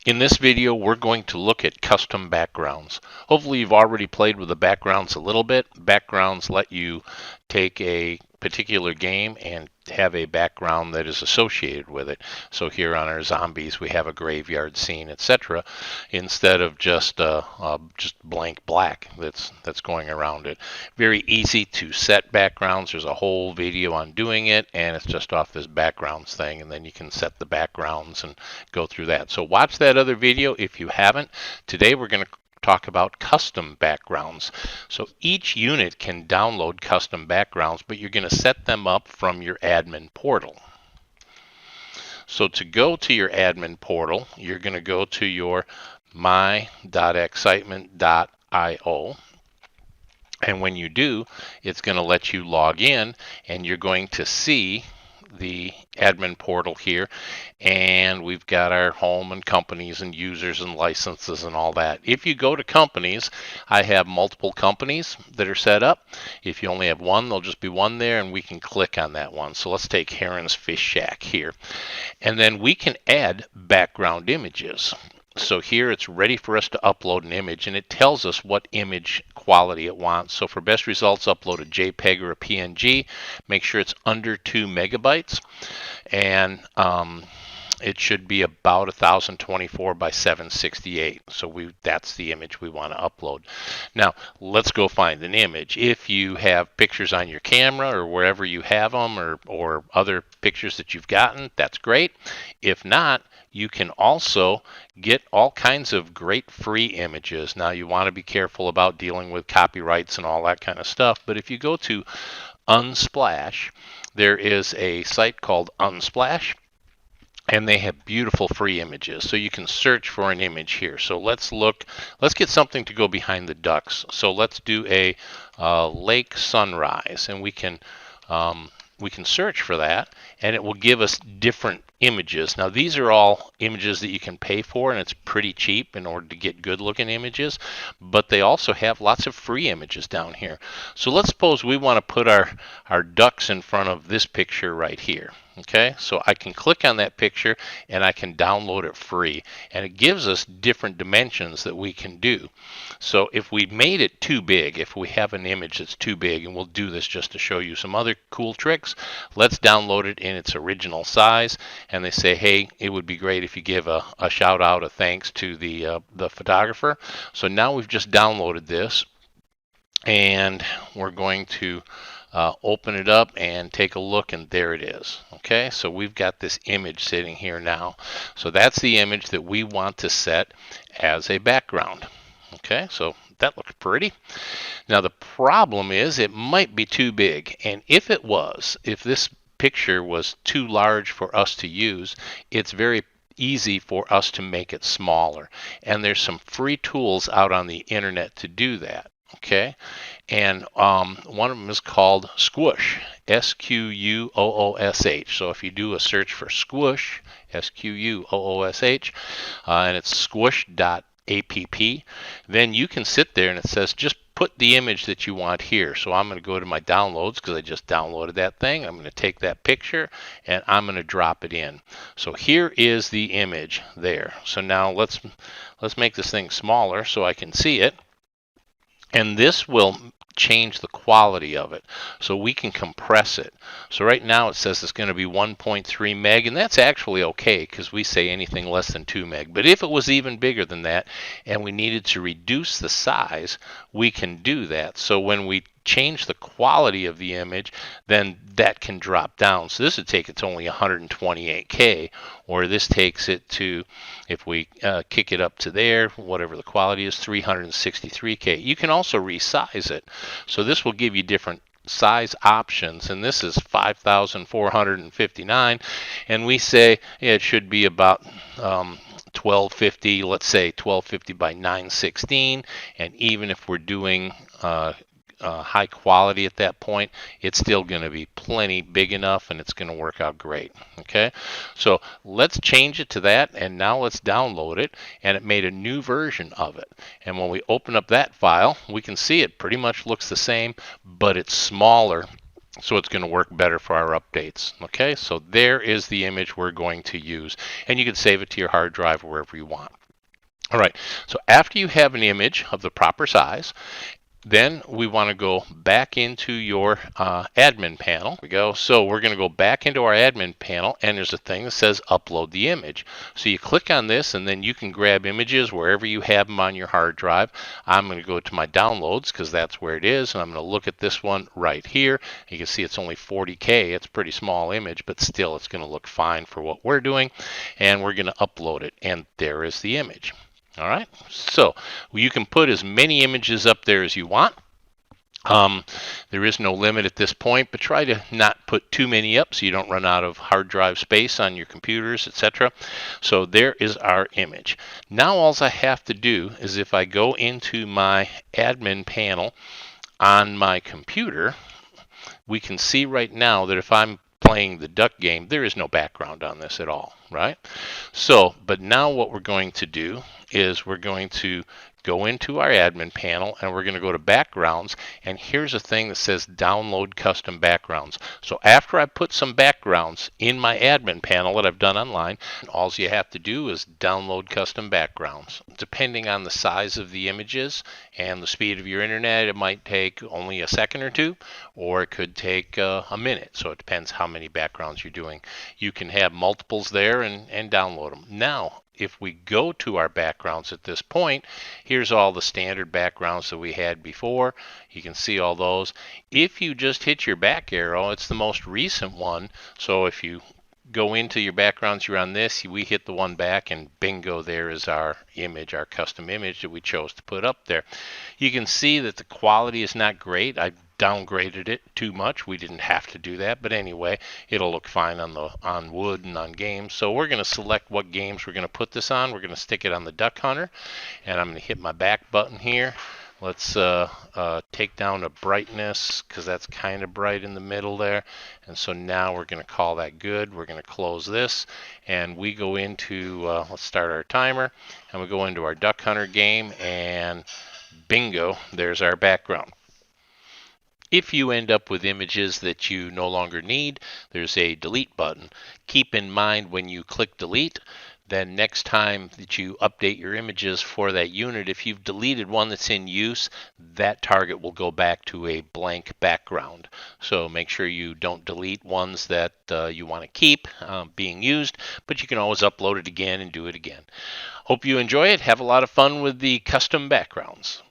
In this video, we're going to look at custom backgrounds. Hopefully you've already played with the backgrounds a little bit. Backgrounds let you take a particular game and have a background that is associated with it. So here on our zombies, we have a graveyard scene, etc., instead of just blank black that's going around it. Very easy to set backgrounds. There's a whole video on doing it, and it's just off this backgrounds thing, and then you can set the backgrounds and go through that. So watch that other video if you haven't. Today we're going to talk about custom backgrounds. So each unit can download custom backgrounds, but you're going to set them up from your admin portal. So to go to your admin portal, you're going to go to your my.excitement.io. And when you do, it's going to let you log in, and you're going to see the admin portal here, and we've got our home and companies and users and licenses and all that. If you go to companies, I have multiple companies that are set up. If you only have one, there'll just be one there, and we can click on that one. So let's take Heron's Fish Shack here, and then we can add background images. So here it's ready for us to upload an image, and it tells us what image quality it wants. So for best results, upload a JPEG or a PNG. Make sure it's under 2 megabytes, and it should be about 1024 by 768. So that's the image we want to upload. Now let's go find an image. If you have pictures on your camera or wherever you have them, or other pictures that you've gotten, that's great. If not, you can also get all kinds of great free images. Now you want to be careful about dealing with copyrights and all that kind of stuff, but if you go to Unsplash, there is a site called Unsplash, and they have beautiful free images. So you can search for an image here. So let's get something to go behind the ducks. So let's do a lake sunrise, and we can search for that, and it will give us different images. Now these are all images that you can pay for, and it's pretty cheap in order to get good looking images, but they also have lots of free images down here. So let's suppose we want to put our ducks in front of this picture right here. Okay, so I can click on that picture and I can download it free, and it gives us different dimensions that we can do. So if we made it too big, if we have an image that's too big, and we'll do this just to show you some other cool tricks, let's download it in its original size. And they say, hey, it would be great if you give a shout out, a thanks to the photographer. So now we've just downloaded this, and we're going to open it up and take a look, and there it is. Okay, so we've got this image sitting here now. So that's the image that we want to set as a background. Okay, so that looks pretty. Now the problem is it might be too big, and if this picture was too large for us to use, it's very easy for us to make it smaller, and there's some free tools out on the internet to do that. Okay, and one of them is called Squoosh, Squoosh. So if you do a search for Squoosh, Squoosh, and it's squoosh.app, then you can sit there and it says just put the image that you want here. So I'm going to go to my downloads because I just downloaded that thing. I'm going to take that picture and I'm going to drop it in. So here is the image there. So now let's make this thing smaller so I can see it. And this will change the quality of it, so we can compress it. So right now it says it's going to be 1.3 meg, and that's actually okay because we say anything less than 2 meg. But if it was even bigger than that and we needed to reduce the size, we can do that. So when we change the quality of the image, then that can drop down. So this would take it to only 128K, or this takes it to, if we kick it up to there, whatever the quality is, 363K. You can also resize it. So this will give you different size options, and this is 5,459, and we say it should be about 1250, let's say 1250 by 916, and even if we're doing high quality at that point, it's still going to be plenty big enough, and it's going to work out great. Okay, so let's change it to that, and now let's download it, and it made a new version of it. And when we open up that file, we can see it pretty much looks the same, but it's smaller. So it's going to work better for our updates. Okay, so there is the image we're going to use, and you can save it to your hard drive or wherever you want. All right, so after you have an image of the proper size, then we want to go back into your admin panel. Here we go. So we're going to go back into our admin panel, and there's a thing that says upload the image. So you click on this, and then you can grab images wherever you have them on your hard drive. I'm going to go to my downloads because that's where it is, and I'm going to look at this one right here. You can see it's only 40K. It's a pretty small image, but still it's going to look fine for what we're doing, and we're going to upload it, and there is the image. All right, so you can put as many images up there as you want. There is no limit at this point, but try to not put too many up so you don't run out of hard drive space on your computers, etc. So there is our image. Now all I have to do is, if I go into my admin panel on my computer, we can see right now that if I'm playing the duck game, there is no background on this at all, right? So, but now what we're going to do is we're going to go into our admin panel, and we're going to go to backgrounds, and here's a thing that says download custom backgrounds. So after I put some backgrounds in my admin panel that I've done online, all you have to do is download custom backgrounds. Depending on the size of the images and the speed of your internet, it might take only a second or two, or it could take a minute. So it depends how many backgrounds you're doing. You can have multiples there and download them. Now, if we go to our backgrounds at this point, here's all the standard backgrounds that we had before. You can see all those. If you just hit your back arrow, it's the most recent one. So if you go into your backgrounds, you're on this, we hit the one back, and bingo, there is our image, our custom image that we chose to put up there. You can see that the quality is not great. I downgraded it too much. We didn't have to do that, but anyway, it'll look fine on wood and on games. So we're going to select what games we're going to put this on. We're going to stick it on the Duck Hunter, and I'm going to hit my back button here. Let's take down the brightness because that's kind of bright in the middle there. And so now we're going to call that good. We're going to close this, and we go into, let's start our timer, and we go into our Duck Hunter game, and bingo, there's our background. If you end up with images that you no longer need, there's a delete button. Keep in mind when you click delete, then next time that you update your images for that unit, if you've deleted one that's in use, that target will go back to a blank background. So make sure you don't delete ones that you want to keep being used, but you can always upload it again and do it again. Hope you enjoy it. Have a lot of fun with the custom backgrounds.